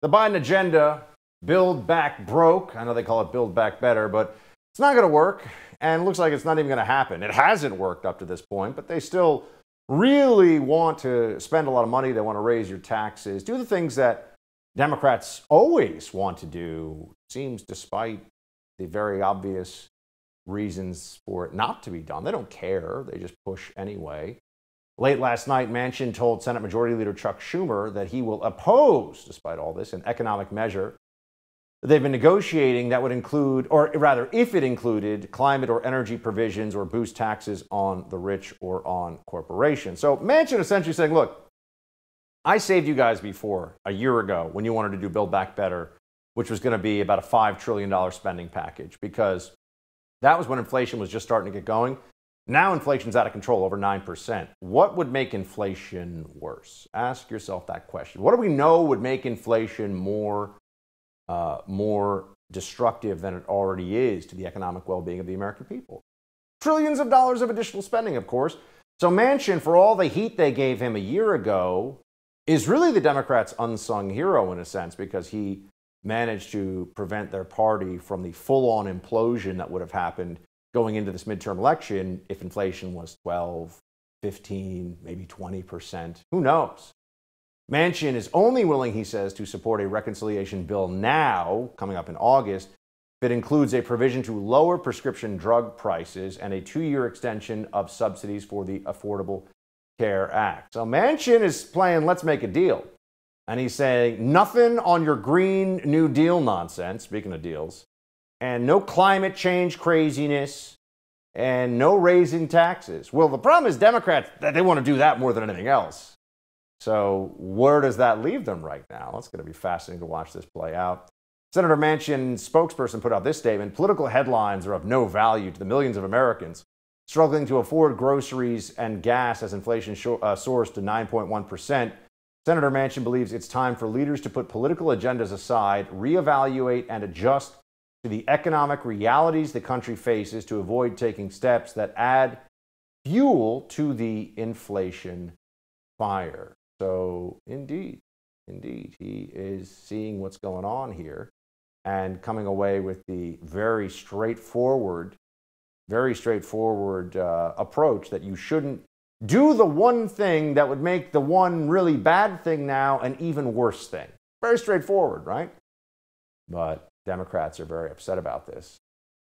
The Biden agenda, Build Back Broke. I know they call it Build Back Better, but it's not going to work. And it looks like it's not even going to happen. It hasn't worked up to this point, but they still really want to spend a lot of money. They want to raise your taxes, do the things that Democrats always want to do, seems despite the very obvious reasons for it not to be done. They don't care. They just push anyway. Late last night, Manchin told Senate Majority Leader Chuck Schumer that he will oppose, despite all this, an economic measure that they've been negotiating that would include, or rather, if it included climate or energy provisions or boost taxes on the rich or on corporations. So Manchin essentially saying, look, I saved you guys before a year ago when you wanted to do Build Back Better, which was going to be about a $5 trillion spending package, because that was when inflation was just starting to get going. Now inflation's out of control, over 9%. What would make inflation worse? Ask yourself that question. What do we know would make inflation more destructive than it already is to the economic well-being of the American people? Trillions of dollars of additional spending, of course. So Manchin, for all the heat they gave him a year ago, is really the Democrats' unsung hero in a sense, because he managed to prevent their party from the full-on implosion that would have happened going into this midterm election if inflation was 12, 15, maybe 20%. Who knows? Manchin is only willing, he says, to support a reconciliation bill now, coming up in August, that includes a provision to lower prescription drug prices and a 2-year extension of subsidies for the Affordable Care Act. So Manchin is playing let's make a deal. And he's saying nothing on your Green New Deal nonsense, speaking of deals, and no climate change craziness, and no raising taxes. Well, the problem is Democrats, they want to do that more than anything else. So where does that leave them right now? It's going to be fascinating to watch this play out. Senator Manchin's spokesperson put out this statement: political headlines are of no value to the millions of Americans struggling to afford groceries and gas as inflation soars to 9.1%. Senator Manchin believes it's time for leaders to put political agendas aside, reevaluate, and adjust to the economic realities the country faces to avoid taking steps that add fuel to the inflation fire. So indeed, he is seeing what's going on here and coming away with the very straightforward approach that you shouldn't do the one thing that would make the one really bad thing now an even worse thing. Very straightforward, right? But Democrats are very upset about this.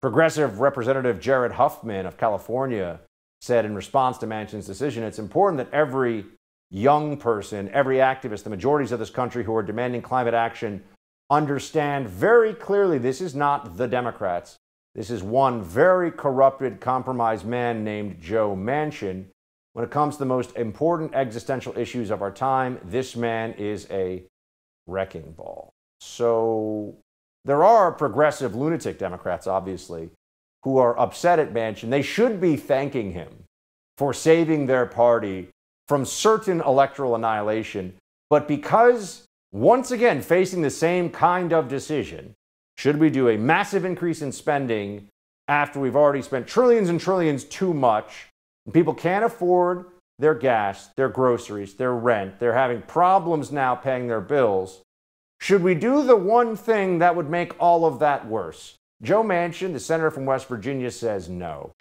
Progressive Representative Jared Huffman of California said in response to Manchin's decision, it's important that every young person, every activist, the majorities of this country who are demanding climate action understand very clearly this is not the Democrats. This is one very corrupted, compromised man named Joe Manchin. When it comes to the most important existential issues of our time, this man is a wrecking ball. So there are progressive lunatic Democrats, obviously, who are upset at Manchin. They should be thanking him for saving their party from certain electoral annihilation. But because, once again, facing the same kind of decision, should we do a massive increase in spending after we've already spent trillions and trillions too much? And people can't afford their gas, their groceries, their rent. They're having problems now paying their bills. Should we do the one thing that would make all of that worse? Joe Manchin, the senator from West Virginia, says no.